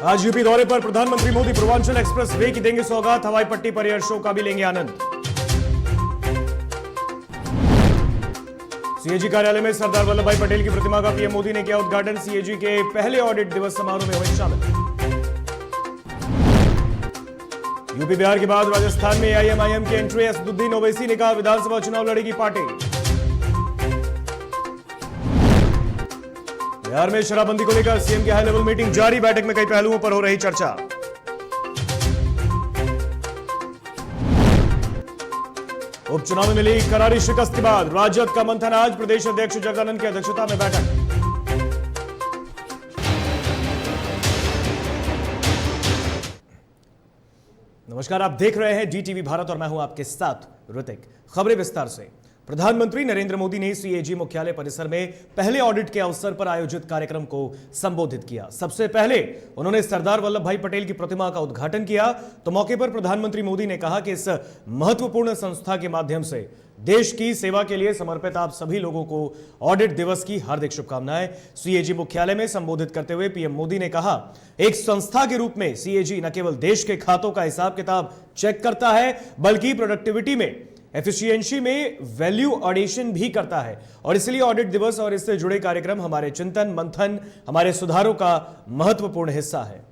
आज यूपी दौरे पर प्रधानमंत्री मोदी पूर्वांचल एक्सप्रेस वे की देंगे सौगात, हवाई पट्टी पर एयर शो का भी लेंगे आनंद। सीएजी कार्यालय में सरदार वल्लभ भाई पटेल की प्रतिमा का पीएम मोदी ने किया उद्घाटन। सीएजी के पहले ऑडिट दिवस समारोह में हुए शामिल। यूपी बिहार के बाद राजस्थान में एआईएमआईएम की एंट्री। असदुद्दीन ओवैसी ने कहा विधानसभा चुनाव लड़ेगी पार्टी। बिहार में शराबबंदी को लेकर सीएम की हाई लेवल मीटिंग जारी। बैठक में कई पहलुओं पर हो रही चर्चा। उपचुनाव में मिली करारी शिकस्त के बाद राजद का मंथन आज। प्रदेश अध्यक्ष जगदानंद की अध्यक्षता में बैठक। नमस्कार, आप देख रहे हैं डीटीवी भारत और मैं हूं आपके साथ ऋतिक। खबरें विस्तार से। प्रधानमंत्री नरेंद्र मोदी ने सीएजी मुख्यालय परिसर में पहले ऑडिट के अवसर पर आयोजित कार्यक्रम को संबोधित किया। सबसे पहले उन्होंने सरदार वल्लभ भाई पटेल की प्रतिमा का उद्घाटन किया। तो मौके पर प्रधानमंत्री मोदी ने कहा कि इस महत्वपूर्ण संस्था के माध्यम से देश की सेवा के लिए समर्पित आप सभी लोगों को ऑडिट दिवस की हार्दिक शुभकामनाएं। सीएजी मुख्यालय में संबोधित करते हुए पीएम मोदी ने कहा, एक संस्था के रूप में सीएजी न केवल देश के खातों का हिसाब किताब चेक करता है, बल्कि प्रोडक्टिविटी में, एफिशिएंसी में वैल्यू एडिशन भी करता है। और इसलिए ऑडिट दिवस और इससे जुड़े कार्यक्रम हमारे चिंतन मंथन, हमारे सुधारों का महत्वपूर्ण हिस्सा है।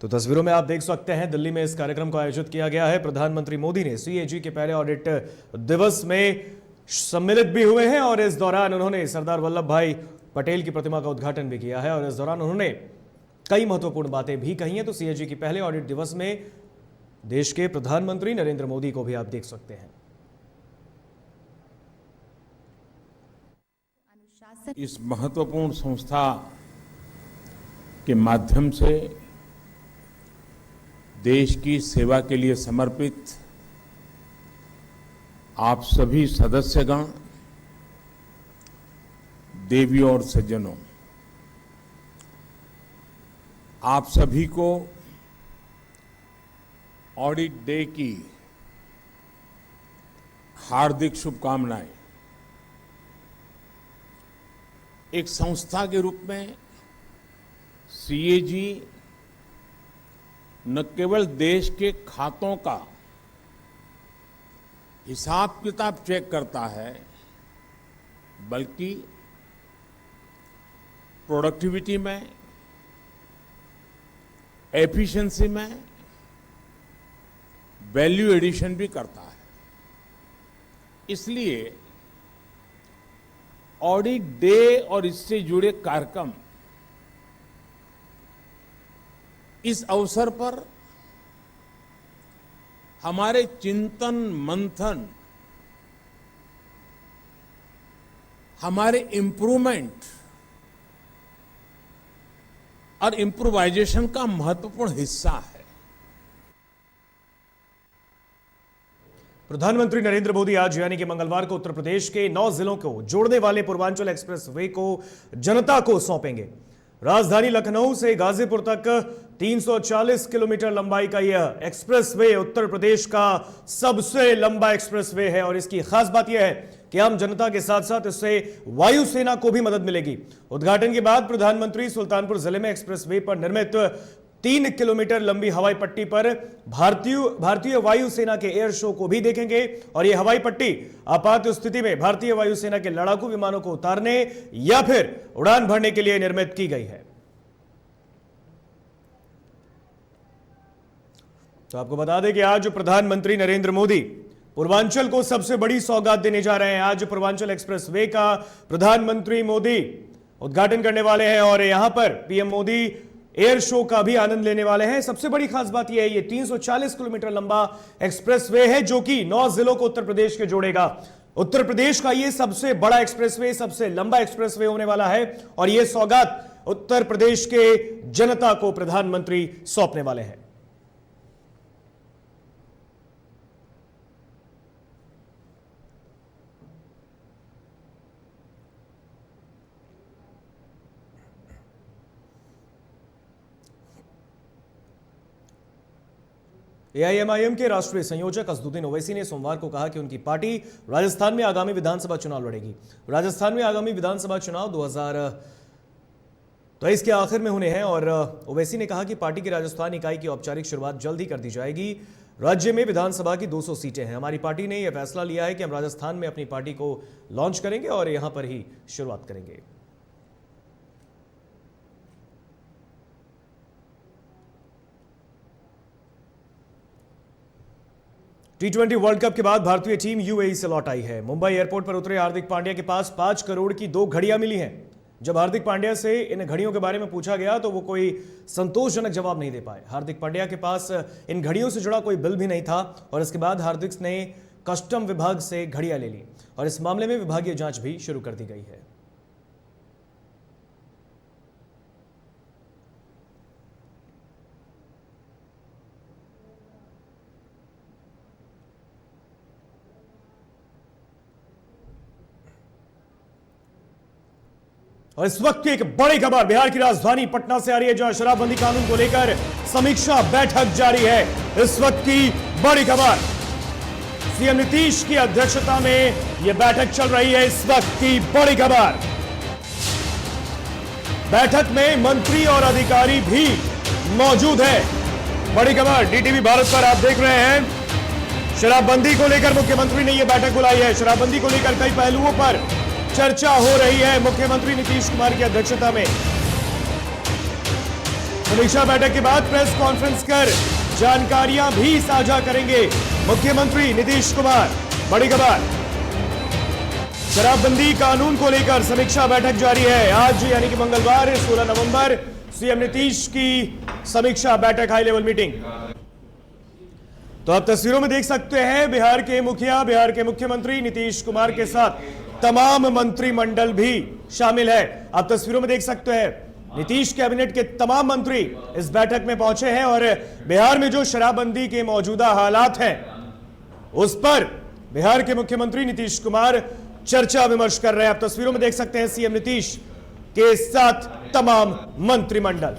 तो तस्वीरों में आप देख सकते हैं दिल्ली में इस कार्यक्रम को आयोजित किया गया है। प्रधानमंत्री मोदी ने सीएजी के पहले ऑडिट दिवस में सम्मिलित भी हुए हैं और इस दौरान उन्होंने सरदार वल्लभ भाई पटेल की प्रतिमा का उद्घाटन भी किया है और इस दौरान उन्होंने कई महत्वपूर्ण बातें भी कही हैं। तो सीएजी के पहले ऑडिट दिवस में देश के प्रधानमंत्री नरेंद्र मोदी को भी आप देख सकते हैं। इस महत्वपूर्ण संस्था के माध्यम से देश की सेवा के लिए समर्पित आप सभी सदस्यगण, देवियों और सज्जनों, आप सभी को ऑडिट डे की हार्दिक शुभकामनाएं। एक संस्था के रूप में सीएजी न केवल देश के खातों का हिसाब किताब चेक करता है, बल्कि प्रोडक्टिविटी में, एफिशिएंसी में वैल्यू एडिशन भी करता है। इसलिए ऑडिट डे और इससे जुड़े कार्यक्रम इस अवसर पर हमारे चिंतन मंथन, हमारे इंप्रूवमेंट और इंप्रूवाइजेशन का महत्वपूर्ण हिस्सा है। प्रधानमंत्री नरेंद्र मोदी आज यानी कि मंगलवार को उत्तर प्रदेश के 9 जिलों को जोड़ने वाले पूर्वांचल एक्सप्रेस वे को जनता को सौंपेंगे। राजधानी लखनऊ से गाजीपुर तक 340 किलोमीटर लंबाई का यह एक्सप्रेस वे उत्तर प्रदेश का सबसे लंबा एक्सप्रेस वे है और इसकी खास बात यह है कि आम जनता के साथ साथ इससे वायुसेना को भी मदद मिलेगी। उद्घाटन के बाद प्रधानमंत्री सुल्तानपुर जिले में एक्सप्रेस वे पर निर्मित 3 किलोमीटर लंबी हवाई पट्टी पर भारतीय वायुसेना के एयर शो को भी देखेंगे और यह हवाई पट्टी आपात स्थिति में भारतीय वायुसेना के लड़ाकू विमानों को उतारने या फिर उड़ान भरने के लिए निर्मित की गई है। तो आपको बता दें कि आज प्रधानमंत्री नरेंद्र मोदी पूर्वांचल को सबसे बड़ी सौगात देने जा रहे हैं। आज पूर्वांचल एक्सप्रेस वे का प्रधानमंत्री मोदी उद्घाटन करने वाले हैं और यहां पर पीएम मोदी एयर शो का भी आनंद लेने वाले हैं। सबसे बड़ी खास बात यह है, ये 340 किलोमीटर लंबा एक्सप्रेसवे है जो कि 9 जिलों को उत्तर प्रदेश के जोड़ेगा। उत्तर प्रदेश का ये सबसे बड़ा एक्सप्रेसवे, सबसे लंबा एक्सप्रेसवे होने वाला है और यह सौगात उत्तर प्रदेश के जनता को प्रधानमंत्री सौंपने वाले हैं। एआईएमआईएम के राष्ट्रीय संयोजक असदुद्दीन ओवैसी ने सोमवार को कहा कि उनकी पार्टी राजस्थान में आगामी विधानसभा चुनाव लड़ेगी। राजस्थान में आगामी विधानसभा चुनाव तो इसके आखिर में होने हैं और ओवैसी ने कहा कि पार्टी की राजस्थान इकाई की औपचारिक शुरुआत जल्द ही कर दी जाएगी। राज्य में विधानसभा की 200 सीटें हैं। हमारी पार्टी ने यह फैसला लिया है कि हम राजस्थान में अपनी पार्टी को लॉन्च करेंगे और यहां पर ही शुरुआत करेंगे। T20 वर्ल्ड कप के बाद भारतीय टीम यूएई से लौट आई है। मुंबई एयरपोर्ट पर उतरे हार्दिक पांड्या के पास 5 करोड़ की 2 घड़ियां मिली हैं। जब हार्दिक पांड्या से इन घड़ियों के बारे में पूछा गया तो वो कोई संतोषजनक जवाब नहीं दे पाए। हार्दिक पांड्या के पास इन घड़ियों से जुड़ा कोई बिल भी नहीं था और इसके बाद हार्दिक ने कस्टम विभाग से घड़ियां ले ली और इस मामले में विभागीय जांच भी शुरू कर दी गई है। और इस वक्त की एक बड़ी खबर बिहार की राजधानी पटना से आ रही है, जहां शराबबंदी कानून को लेकर समीक्षा बैठक जारी है। इस वक्त की बड़ी खबर, सीएम नीतीश की अध्यक्षता में यह बैठक चल रही है। इस वक्त की बड़ी खबर, बैठक में मंत्री और अधिकारी भी मौजूद है। बड़ी खबर डीटीवी भारत पर आप देख रहे हैं। शराबबंदी को लेकर मुख्यमंत्री ने यह बैठक बुलाई है। शराबबंदी को लेकर कई पहलुओं पर चर्चा हो रही है मुख्यमंत्री नीतीश कुमार की अध्यक्षता में। समीक्षा बैठक के बाद प्रेस कॉन्फ्रेंस कर जानकारियां भी साझा करेंगे मुख्यमंत्री नीतीश कुमार। बड़ी खबर, शराबबंदी कानून को लेकर समीक्षा बैठक जारी है। आज यानी कि मंगलवार 16 नवंबर सीएम नीतीश की समीक्षा बैठक, हाई लेवल मीटिंग। तो आप तस्वीरों में देख सकते हैं बिहार के मुखिया, बिहार के मुख्यमंत्री नीतीश कुमार के साथ तमाम मंत्रिमंडल भी शामिल है। आप तस्वीरों में देख सकते हैं नीतीश कैबिनेट के तमाम मंत्री इस बैठक में पहुंचे हैं और बिहार में जो शराबबंदी के मौजूदा हालात हैं उस पर बिहार के मुख्यमंत्री नीतीश कुमार चर्चा विमर्श कर रहे हैं। आप तस्वीरों में देख सकते हैं सीएम नीतीश के साथ तमाम मंत्रिमंडल।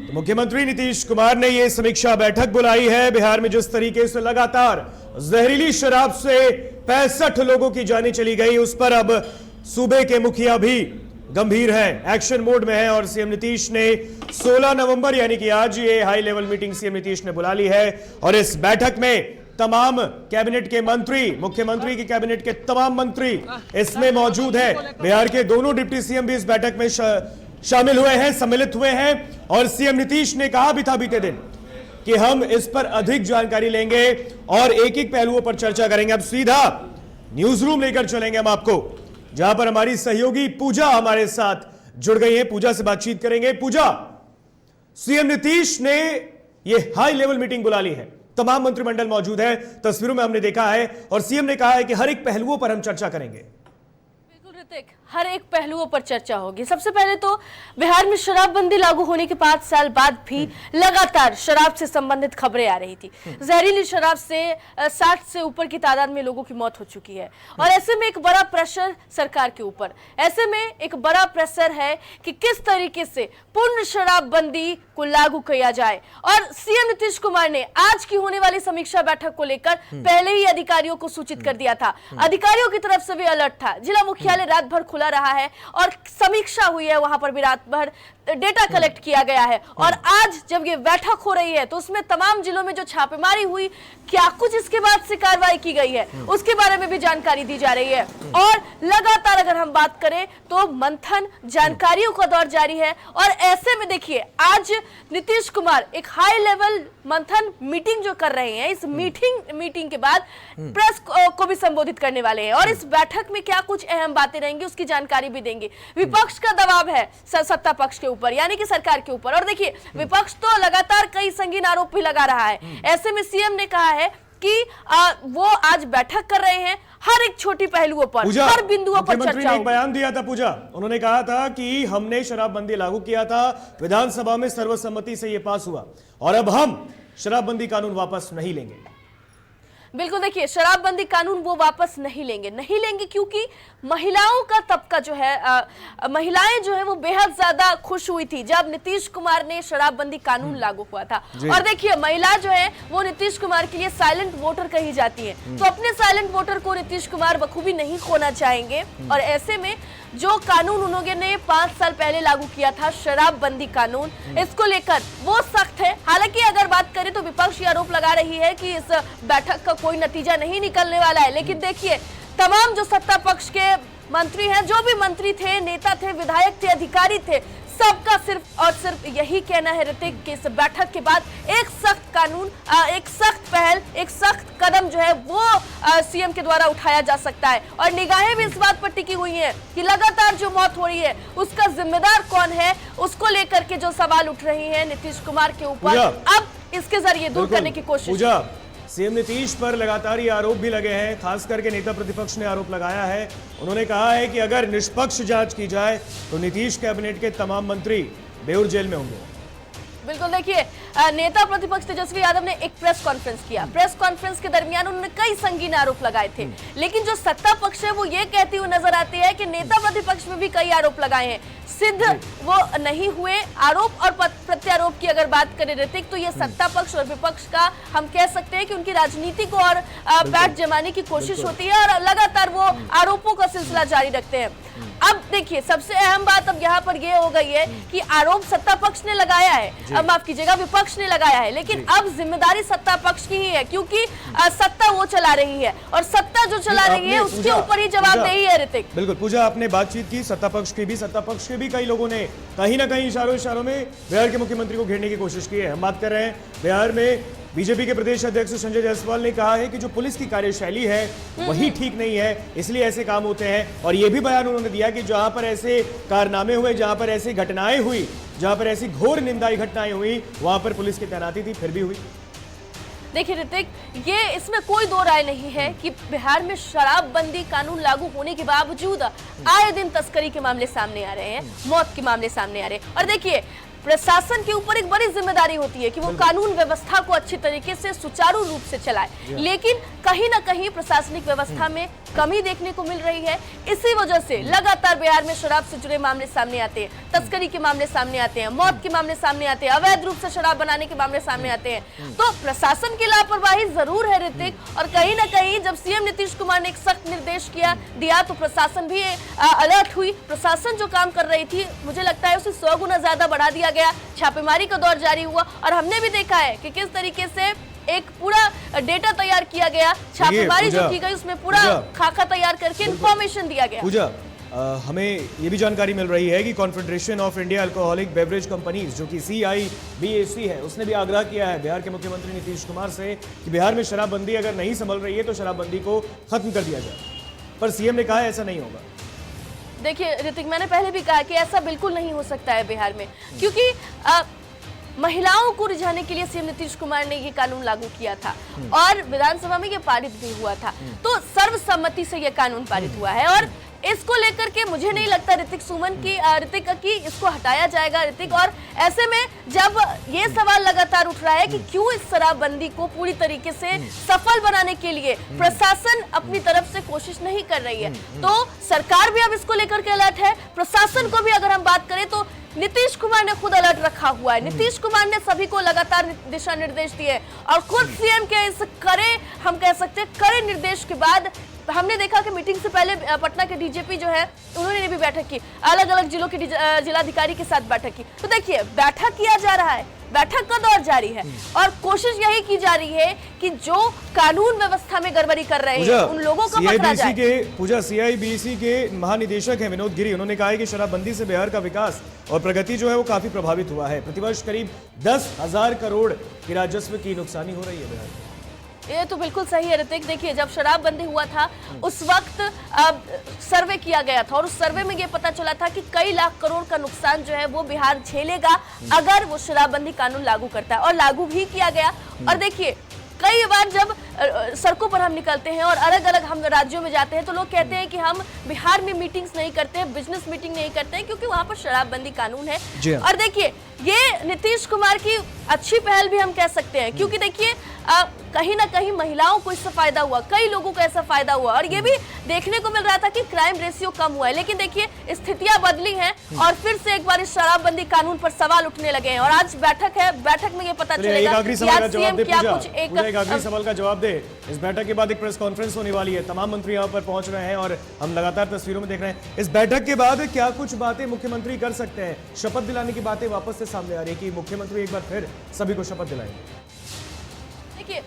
तो मुख्यमंत्री नीतीश कुमार ने यह समीक्षा बैठक बुलाई है। बिहार में जिस तरीके से लगातार जहरीली शराब से 65 लोगों की जानें चली गई, उस पर अब सूबे के मुखिया भी गंभीर हैं, एक्शन मोड में हैं और सीएम नीतीश ने 16 नवंबर यानी कि आज ये high level meeting CM Nitish ने बुला ली है और इस बैठक में तमाम कैबिनेट के मंत्री, मुख्यमंत्री की कैबिनेट के तमाम मंत्री इसमें मौजूद हैं। बिहार के दोनों डिप्टी सीएम भी इस बैठक में शामिल हुए हैं, सम्मिलित हुए हैं और सीएम नीतीश ने कहा भी था बीते दिन कि हम इस पर अधिक जानकारी लेंगे और एक एक पहलुओं पर चर्चा करेंगे। अब सीधा न्यूज रूम लेकर चलेंगे हम आपको, जहां पर हमारी सहयोगी पूजा हमारे साथ जुड़ गई है। पूजा से बातचीत करेंगे। पूजा, सीएम नीतीश ने यह हाई लेवल मीटिंग बुला ली है, तमाम मंत्रिमंडल मौजूद है, तस्वीरों में हमने देखा है और सीएम ने कहा है कि हर एक पहलुओं पर हम चर्चा करेंगे। हर एक पहलुओं पर चर्चा होगी। सबसे पहले तो बिहार में शराबबंदी लागू होने के 5 साल बाद भी लगातार शराब से संबंधित खबरें आ रही थी। जहरीली शराब से 60 से ऊपर की तादाद में लोगों की मौत हो चुकी है और ऐसे में एक बड़ा प्रेशर सरकार के ऊपर, ऐसे में एक बड़ा प्रेशर है कि किस तरीके से पूर्ण शराबबंदी को लागू किया जाए। और सीएम नीतीश कुमार ने आज की होने वाली समीक्षा बैठक को लेकर पहले ही अधिकारियों को सूचित कर दिया था। अधिकारियों की तरफ से भी अलर्ट था। जिला मुख्यालय रात भर खुला रहा है और समीक्षा हुई है, वहां पर भी रात भर डेटा कलेक्ट किया गया है और आज जब ये बैठक हो रही है तो उसमें तमाम जिलों में जो छापेमारी हुई, क्या कुछ इसके बाद से कार्रवाई की गई है, उसके बारे में भी जानकारी दी जा रही है। और लगातार अगर हम बात करें तो मंथन, जानकारियों का दौर जारी है और ऐसे में देखिए आज नीतीश कुमार एक हाई लेवल मंथन मीटिंग जो कर रहे हैं, इस मीटिंग के बाद प्रेस को भी संबोधित करने वाले हैं और इस बैठक में क्या कुछ अहम बातें रहेंगी उसकी जानकारी भी देंगे। विपक्ष का दबाव है सत्ता पक्ष के ऊपर यानी कि सरकार के ऊपर और देखिए विपक्ष तो लगातार कई संगीन आरोप भी लगा रहा है। ऐसे में सीएम ने कहा है कि वो आज बैठक कर रहे हैं, हर एक छोटी पहलुओं पर, हर बिंदुओं पर चर्चा होगी। एक बयान दिया था पूजा, उन्होंने कहा था कि हमने शराबबंदी लागू किया था, विधानसभा में सर्वसम्मति से यह पास हुआ और अब हम शराबबंदी कानून वापस नहीं लेंगे। बिल्कुल, देखिए शराबबंदी कानून वो वापस नहीं लेंगे क्योंकि महिलाओं का तबका जो है महिलाएं जो है वो बेहद ज्यादा खुश हुई थी जब नीतीश कुमार ने शराबबंदी कानून लागू हुआ था। और देखिए महिला जो है वो नीतीश कुमार के लिए साइलेंट वोटर कही जाती है, तो अपने साइलेंट वोटर को नीतीश कुमार बखूबी नहीं खोना चाहेंगे। और ऐसे में जो कानून उन्होंने 5 साल पहले लागू किया था, शराबबंदी कानून, इसको लेकर वो सख्त है। हालांकि अगर बात करें तो विपक्ष ये आरोप लगा रही है कि इस बैठक का कोई नतीजा नहीं निकलने वाला है, लेकिन देखिए तमाम जो सत्ता पक्ष के मंत्री हैं, जो भी मंत्री थे, नेता थे, विधायक थे, अधिकारी थे, सबका सिर्फ और सिर्फ यही कहना है ऋतिक कि इस बैठक के बाद एक सख्त कानून, एक सख्त पहल, एक सख्त कदम जो है वो सीएम के द्वारा उठाया जा सकता है। और निगाहें भी इस बात पर टिकी हुई हैं कि लगातार जो मौत हो रही है उसका जिम्मेदार कौन है, उसको लेकर के जो सवाल उठ रही है नीतीश कुमार के ऊपर, अब इसके जरिए दूर करने की कोशिश। सीएम नीतीश पर लगातार ये आरोप भी लगे हैं, खास करके नेता प्रतिपक्ष ने आरोप लगाया है। उन्होंने कहा है कि अगर निष्पक्ष जांच की जाए तो नीतीश कैबिनेट के तमाम मंत्री बेऊर जेल में होंगे। बिल्कुल, देखिए नेता प्रतिपक्ष तेजस्वी यादव ने एक प्रेस कॉन्फ्रेंस किया। प्रेस कॉन्फ्रेंस के दरमियान उन्होंने कई संगीन आरोप लगाए थे, लेकिन जो सत्ता पक्ष है वो ये कहती हुई नजर आती है कि नेता प्रतिपक्ष में भी कई आरोप लगाए हैं, सिद्ध वो नहीं हुए। आरोप और प्रत्यारोप की अगर बात करें ऋतिक, तो ये सत्ता पक्ष और विपक्ष का हम कह सकते हैं कि उनकी राजनीति को और बैठ जमाने की कोशिश होती है और लगातार वो आरोपों का सिलसिला जारी रखते हैं। अब देखिए सबसे अहम बात अब यहाँ पर ये हो गई है कि आरोप सत्ता पक्ष ने लगाया है, अब माफ कीजिएगा विपक्ष ने लगाया है, लेकिन अब जिम्मेदारी सत्ता पक्ष की ही है क्योंकि सत्ता वो चला रही है और सत्ता जो चला रही है उसके ऊपर ही जवाबदेही है ऋतिक। बिल्कुल पूजा, आपने बातचीत की सत्ता पक्ष के भी कई लोगों ने कहीं ना कहीं इशारों में बिहार के मुख्यमंत्री को घेरने की कोशिश की है। हम बात कर रहे हैं बिहार में बीजेपी के प्रदेश अध्यक्ष संजय जायसवाल ने कहा है कि जो पुलिस की कार्यशैली है वही ठीक नहीं है, इसलिए ऐसे काम होते हैं। और यह भी बयान उन्होंने दिया कि जहां पर ऐसे कारनामे हुए, जहां पर ऐसी घटनाएं हुई, जहां पर ऐसी घोर निंदाई घटनाएं हुई, वहां पर पुलिस की तैनाती थी, फिर भी हुई। देखिए ऋतिक, ये इसमें कोई दो राय नहीं है कि बिहार में शराबबंदी कानून लागू होने के बावजूद आए दिन तस्करी के मामले सामने आ रहे हैं, मौत के मामले सामने आ रहे हैं। और देखिए प्रशासन के ऊपर एक बड़ी जिम्मेदारी होती है कि वो कानून व्यवस्था को अच्छी तरीके से सुचारू रूप से चलाए, लेकिन कहीं ना कहीं प्रशासनिक व्यवस्था में कमी देखने को मिल रही है। इसी वजह से लगातार बिहार में शराब से जुड़े मामले सामने आते हैं, तस्करी के मामले सामने आते हैं, मौत के मामले सामने आते हैं, अवैध रूप से शराब बनाने के मामले सामने आते हैं। तो प्रशासन की लापरवाही जरूर है ऋतिक, और कहीं ना कहीं जब सीएम नीतीश कुमार ने एक सख्त निर्देश दिया तो प्रशासन भी अलर्ट हुई। प्रशासन जो काम कर रही थी मुझे लगता है उसे 100 गुना ज्यादा बढ़ा दिया गया, छापेमारी का दौर जारी हुआ और हमने भी देखा है कि किस तरीके से एक पूरा डेटा तैयार किया गया, छापेमारी जो की गई उसमें पूरा खाका तैयार करके इंफॉर्मेशन दिया गया। पूजा, हमें ये भी जानकारी मिल रही है कि confederation of India alcoholic beverage companies जो कि CIBAC है, उसने भी आग्रह किया है बिहार के मुख्यमंत्री नीतीश कुमार से कि बिहार में शराबबंदी अगर नहीं संभल रही है तो शराबबंदी को खत्म कर दिया जाए, पर सीएम ने कहा ऐसा नहीं होगा। देखिए ऋतिक, मैंने पहले भी कहा कि ऐसा बिल्कुल नहीं हो सकता है बिहार में, क्योंकि महिलाओं को रिझाने के लिए सीएम नीतीश कुमार ने ये कानून लागू किया था और विधानसभा में ये पारित भी हुआ था, तो सर्वसम्मति से ये कानून पारित हुआ है। और इसको लेकर के मुझे नहीं लगता ऋतिक की इसको हटाया जाएगा ऋतिक। और ऐसे में जब ये सवाल लगातार उठ रहा है कि क्यों इस शराबबंदी को पूरी तरीके से सफल बनाने के लिए प्रशासन अपनी तरफ से कोशिश नहीं कर रही है, तो सरकार भी अब इसको लेकर के अलर्ट है। प्रशासन को भी अगर हम बात करें तो नीतीश कुमार ने खुद अलर्ट रखा हुआ है, नीतीश कुमार ने सभी को लगातार दिशा निर्देश दिए और खुद सीएम के इस हम कह सकते हैं कड़े निर्देश के बाद हमने देखा कि मीटिंग से पहले पटना के डीजीपी जो है उन्होंने भी बैठक की, अलग अलग जिलों के जिलाधिकारी के साथ बैठक की। तो देखिए बैठक किया जा रहा है, बैठक का दौर जारी है और कोशिश यही की जा रही है कि जो कानून व्यवस्था में गड़बड़ी कर रहे हैं उन लोगों को पकड़ा जाए। CIBC के महानिदेशक हैं विनोद गिरी, उन्होंने कहा है कि शराबबंदी से बिहार का विकास और प्रगति जो है वो काफी प्रभावित हुआ है। प्रतिवर्ष करीब 10,000 करोड़ की राजस्व की नुकसानी हो रही है बिहार में। ये तो बिल्कुल सही है ऋतिक। देखिए जब शराबबंदी हुआ था उस वक्त सर्वे किया गया था और उस सर्वे में ये पता चला था कि कई लाख करोड़ का नुकसान जो है वो बिहार झेलेगा अगर वो शराबबंदी कानून लागू करता है, और लागू भी किया गया। और देखिए कई बार जब सड़कों पर हम निकलते हैं और अलग अलग हम राज्यों में जाते हैं तो लोग कहते हैं कि हम बिहार में मीटिंग्स नहीं करते हैं, बिजनेस मीटिंग नहीं करते हैं क्योंकि वहां पर शराबबंदी कानून है। और देखिए ये नीतीश कुमार की अच्छी पहल भी हम कह सकते हैं, क्योंकि देखिए कहीं ना कहीं महिलाओं को इससे फायदा हुआ, कई लोगों को ऐसा फायदा हुआ, और ये भी देखने को मिल रहा था कि क्राइम रेशियो कम हुआ है। लेकिन देखिए स्थितियां बदली हैं और फिर से एक बार इस शराबबंदी कानून पर सवाल उठने लगे हैं। और आज बैठक है, बैठक में ये पता चलेगा कि आज सीएम क्या कुछ एक आखिरी सवाल का जवाब दे। इस बैठक के बाद एक प्रेस कॉन्फ्रेंस होने वाली है, तमाम मंत्री यहाँ पर पहुंच रहे हैं और हम लगातार तस्वीरों में देख रहे हैं। इस बैठक के बाद क्या कुछ बातें मुख्यमंत्री कर सकते हैं? शपथ दिलाने की बातें वापस से सामने आ रही है कि मुख्यमंत्री एक बार फिर सभी को शपथ दिलाएंगे। देखिए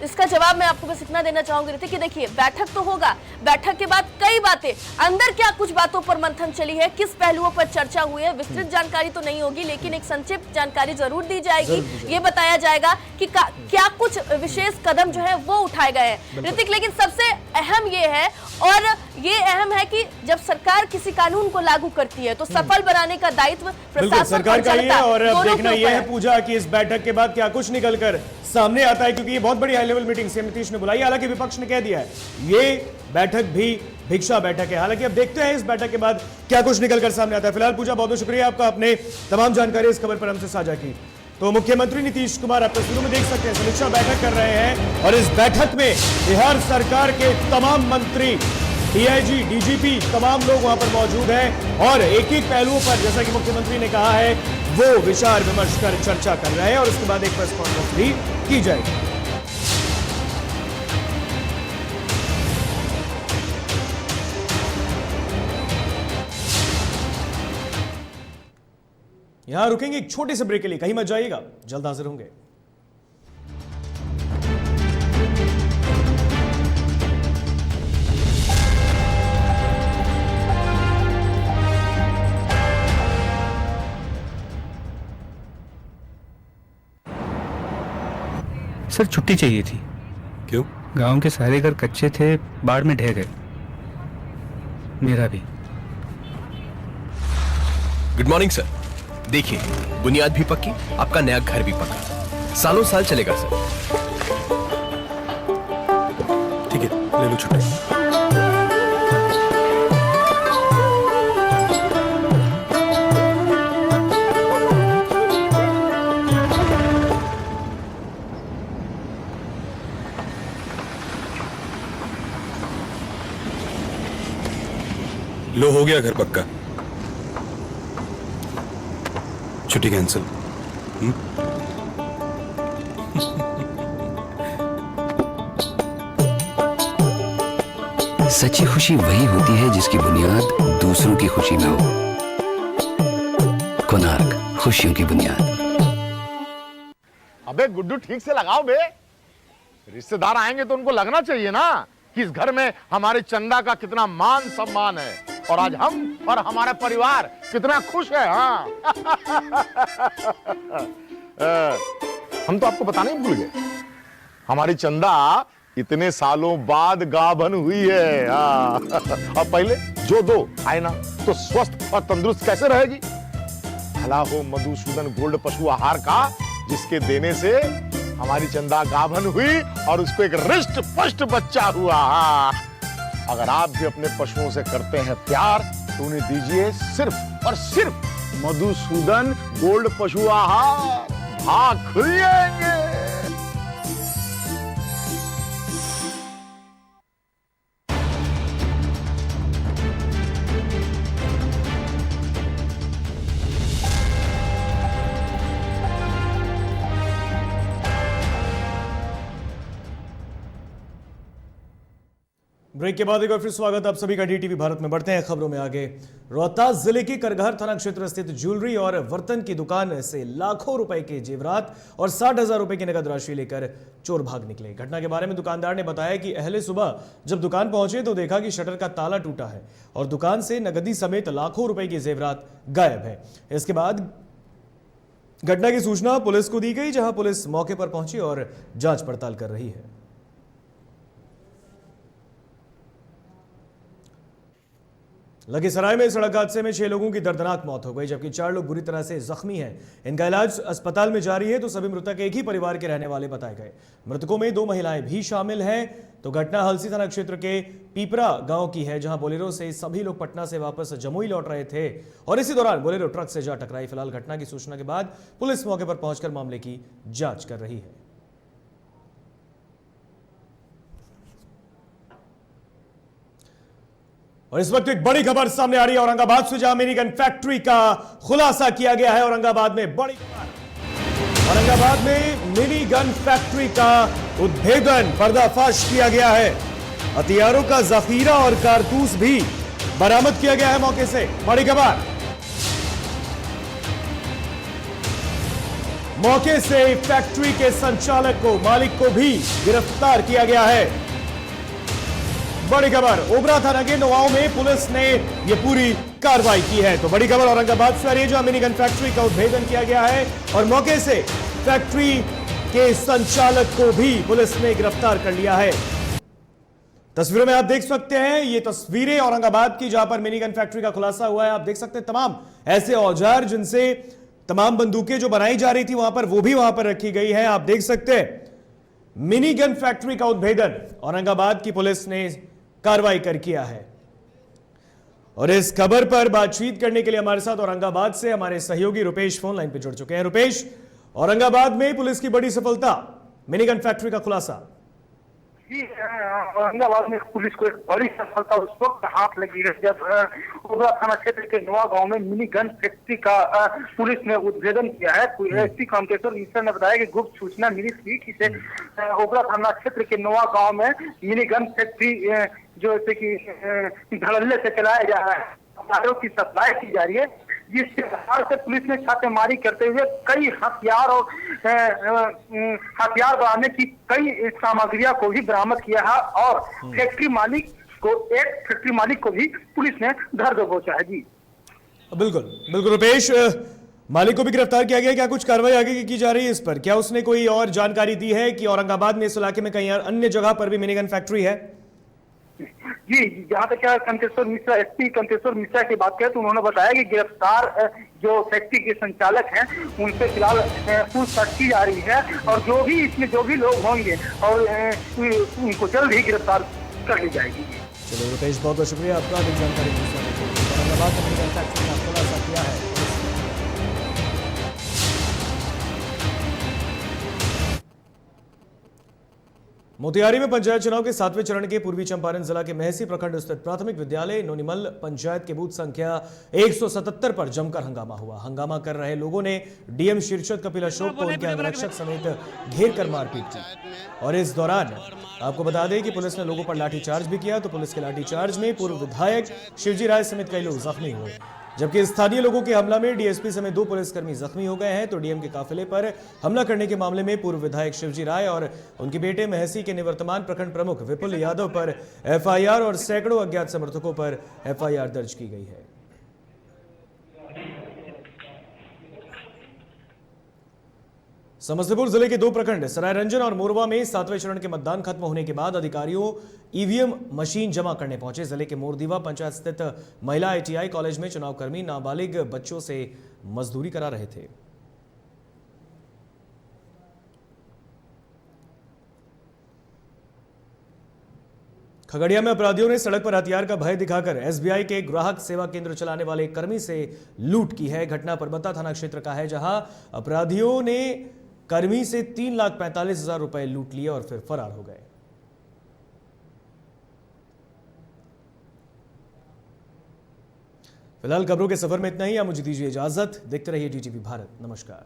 इसका जवाब मैं आपको बस इतना देना चाहूंगी ऋतिक कि देखिए बैठक तो होगा, बैठक के बाद कई बातें, अंदर क्या कुछ बातों पर मंथन चली है, किस पहलुओं पर चर्चा हुई है, विस्तृत जानकारी तो नहीं होगी लेकिन एक संक्षिप्त जानकारी जरूर दी जाएगी। ये बताया जाएगा कि क्या कुछ विशेष कदम जो है वो उठाए गए हैं ऋतिक। लेकिन सबसे अहम ये है, और ये अहम है कि जब सरकार किसी कानून को लागू करती है तो सफल बनाने का दायित्व प्रशासन सरकार का ही है। और अब देखना यह है पूजा कि इस बैठक के बाद क्या कुछ निकलकर सामने आता है, क्योंकि ये बहुत बड़ी high level meeting CM Nitish ने बुलाई। हालांकि विपक्ष ने कह दिया है ये बैठक भी भिक्षा बैठक है। हालांकि अब देखते हैं इस बैठक के बाद क्या कुछ निकलकर सामने आता है। फिलहाल पूजा बहुत बहुत शुक्रिया आपका, आपने तमाम जानकारी इस खबर पर हमसे साझा की। तो मुख्यमंत्री नीतीश कुमार आप तस्वीरों में देख सकते हैं समीक्षा बैठक कर रहे हैं और इस बैठक में बिहार सरकार के तमाम मंत्री, डीआईजी, डीजीपी, तमाम लोग वहां पर मौजूद हैं और एक एक पहलुओं पर जैसा कि मुख्यमंत्री ने कहा है वो विचार विमर्श कर चर्चा कर रहे हैं और उसके बाद एक प्रेस कॉन्फ्रेंस भी की जाएगी। यहां रुकेंगे एक छोटे से ब्रेक के लिए, कहीं मत जाइएगा, जल्द हाजिर होंगे। सर छुट्टी चाहिए थी। क्यों? गांव के सारे घर कच्चे थे, बाढ़ में ढह गए, मेरा भी। Good morning sir. देखिए बुनियाद भी पक्की, आपका नया घर भी पक्का, सालों साल चलेगा सर। ठीक है, ले लो छुट्टी। लो हो गया घर पक्का, छुट्टी कैंसिल। सच्ची खुशी वही होती है जिसकी बुनियाद दूसरों की खुशी में हो। कोणार्क, खुशियों की बुनियाद। अबे गुड्डू ठीक से लगाओ बे, रिश्तेदार आएंगे तो उनको लगना चाहिए ना कि इस घर में हमारे चंदा का कितना मान सम्मान है और आज हम और हमारा परिवार कितना खुश है। हाँ हम तो आपको बताने ही भूल गए, हमारी चंदा इतने सालों बाद गाभन हुई है। और पहले जो दो आए ना तो स्वस्थ और तंदुरुस्त कैसे रहेगी। भला हो मधुसूदन गोल्ड पशु आहार का, जिसके देने से हमारी चंदा गाभन हुई और उसको एक रिष्ट पुष्ट बच्चा हुआ। अगर आप भी अपने पशुओं से करते हैं प्यार तो उन्हें दीजिए सिर्फ और सिर्फ मधुसूदन गोल्ड पशु आहार, भाग खुल जाएंगे। ब्रेक के बाद एक बार फिर स्वागत आप सभी का डीटीवी भारत में। बढ़ते हैं खबरों में आगे। रोहतास जिले के करघर थाना क्षेत्र स्थित ज्वेलरी और बर्तन की दुकान से लाखों रुपए के जेवरात और 60,000 रुपए की नकद राशि लेकर चोर भाग निकले। घटना के बारे में दुकानदार ने बताया कि अहले सुबह जब दुकान पहुंचे तो देखा कि शटर का ताला टूटा है और दुकान से नकदी समेत लाखों रुपए की जेवरात गायब है। इसके बाद घटना की सूचना पुलिस को दी गई, जहां पुलिस मौके पर पहुंची और जांच पड़ताल कर रही है। लखीसराय में सड़क हादसे में 6 लोगों की दर्दनाक मौत हो गई, जबकि 4 लोग बुरी तरह से जख्मी हैं। इनका इलाज अस्पताल में जारी है। तो सभी मृतक एक ही परिवार के रहने वाले बताए गए। मृतकों में 2 महिलाएं भी शामिल हैं। तो घटना हलसी थाना क्षेत्र के पीपरा गांव की है, जहां बोलेरो से सभी लोग पटना से वापस जमुई लौट रहे थे और इसी दौरान बोलेरो ट्रक से जा टकराई। फिलहाल घटना की सूचना के बाद पुलिस मौके पर पहुंचकर मामले की जांच कर रही है। और इस वक्त एक बड़ी खबर सामने आ रही है औरंगाबाद से, जहां मिनी गन फैक्ट्री का खुलासा किया गया है। औरंगाबाद में बड़ी खबर, औरंगाबाद में मिनी गन फैक्ट्री का उद्भेदन, पर्दाफाश किया गया है। हथियारों का जखीरा और कारतूस भी बरामद किया गया है मौके से। बड़ी खबर, मौके से फैक्ट्री के संचालक को, मालिक को भी गिरफ्तार किया गया है। बड़ी खबर, ओबरा थाना के नवाओं में पुलिस ने यह पूरी कार्रवाई की है। तो बड़ी खबर औरंगाबाद से आ रही है, जहां मिनी गन फैक्ट्री का उद्भेदन किया गया है और मौके से फैक्ट्री के संचालक को भी पुलिस ने गिरफ्तार कर लिया है। तस्वीरों में आप देख सकते हैं, ये तस्वीरें औरंगाबाद की, जहां पर मिनी गन फैक्ट्री का खुलासा हुआ है। आप देख सकते हैं तमाम ऐसे औजार जिनसे तमाम बंदूकें जो बनाई जा रही थी वहां पर, वो भी वहां पर रखी गई है। आप देख सकते हैं मिनी गन फैक्ट्री का उद्भेदन औरंगाबाद की पुलिस ने कार्रवाई कर किया है। और इस खबर पर बातचीत करने के लिए हमारे साथ औरंगाबाद से हमारे सहयोगी रुपेश फोन लाइन पर जुड़ चुके हैं। रुपेश, औरंगाबाद में पुलिस की बड़ी सफलता, मिनी गन फैक्ट्री का खुलासा। जी, औरंगाबाद में पुलिस को एक बड़ी सफलता उस वक्त हाथ लगी है जब ओबरा थाना क्षेत्र के नवा गांव में मिनी गन फैक्ट्री का पुलिस ने उद्भेदन किया है। एसपी कांतेश्वर मिश्रा ने बताया कि गुप्त सूचना मिली थी कि ओबरा थाना क्षेत्र के नवा गांव में मिनी गन फैक्ट्री जो जैसे कि धड़ल्ले से चलाया जा रहा है, हथियारों की सप्लाई की जा रही है, जिसके आधार से पुलिस ने छापेमारी करते हुए कई हथियार और हथियार बनाने की कई सामग्रियां को भी बरामद किया है और फैक्ट्री मालिक को भी पुलिस ने धर दबोचा है। जी बिल्कुल बिल्कुल रुपेश, मालिक को भी गिरफ्तार किया गया। क्या कुछ कार्रवाई आगे की जा रही है इस पर? क्या उसने कोई और जानकारी दी है कि औरंगाबाद में, इस इलाके में कहीं अन्य जगह पर भी मिनी गन फैक्ट्री है? जी, जहाँ तक क्या कंतेश्वर मिश्रा, एसपी कंतेश्वर मिश्रा की बात करें तो उन्होंने बताया कि गिरफ्तार जो फैक्ट्री के संचालक हैं उनसे फिलहाल पूछताछ की जा रही है और जो भी इसमें जो भी लोग होंगे और उनको जल्द ही गिरफ्तार कर ली जाएगी। चलिए रुपेश, बहुत बहुत शुक्रिया आपका अधिक जानकारी औरंगाबाद में मिनी गन फैक्ट्री का खुलासा किया है। मोतिहारी में पंचायत चुनाव के 7वें चरण के पूर्वी चंपारण जिला के महसी प्रखंड स्थित प्राथमिक विद्यालय नोनिमल पंचायत के बूथ संख्या 177 पर जमकर हंगामा हुआ। हंगामा कर रहे लोगों ने डीएम शीर्षद कपिल अशोक को उनके अंगरक्षक समेत घेर कर मारपीट की। और इस दौरान आपको बता दें कि पुलिस ने लोगों पर लाठीचार्ज भी किया। तो पुलिस के लाठीचार्ज में पूर्व विधायक शिवजी राय समेत कई लोग जख्मी हुए, जबकि स्थानीय लोगों के हमला में डीएसपी समेत 2 पुलिसकर्मी जख्मी हो गए हैं। तो डीएम के काफिले पर हमला करने के मामले में पूर्व विधायक शिवजी राय और उनके बेटे महसी के निवर्तमान प्रखंड प्रमुख विपुल यादव पर एफआईआर और सैकड़ों अज्ञात समर्थकों पर एफआईआर दर्ज की गई है। समस्तीपुर जिले के 2 प्रखंड सरायरंजन और मोरवा में 7वें चरण के मतदान खत्म होने के बाद अधिकारियों ईवीएम मशीन जमा करने पहुंचे। जिले के मोरदीवा पंचायत स्थित महिला आईटीआई कॉलेज में चुनावकर्मी नाबालिग बच्चों से मजदूरी करा रहे थे। खगड़िया में अपराधियों ने सड़क पर हथियार का भय दिखाकर एसबीआई के ग्राहक सेवा केंद्र चलाने वाले एक कर्मी से लूट की है। घटना परबत्ता थाना क्षेत्र का है, जहां अपराधियों ने कर्मी से 3,45,000 रुपए लूट लिए और फिर फरार हो गए। फिलहाल खबरों के सफर में इतना ही। आप मुझे दीजिए इजाजत। देखते रहिए डीटीवी भारत। नमस्कार।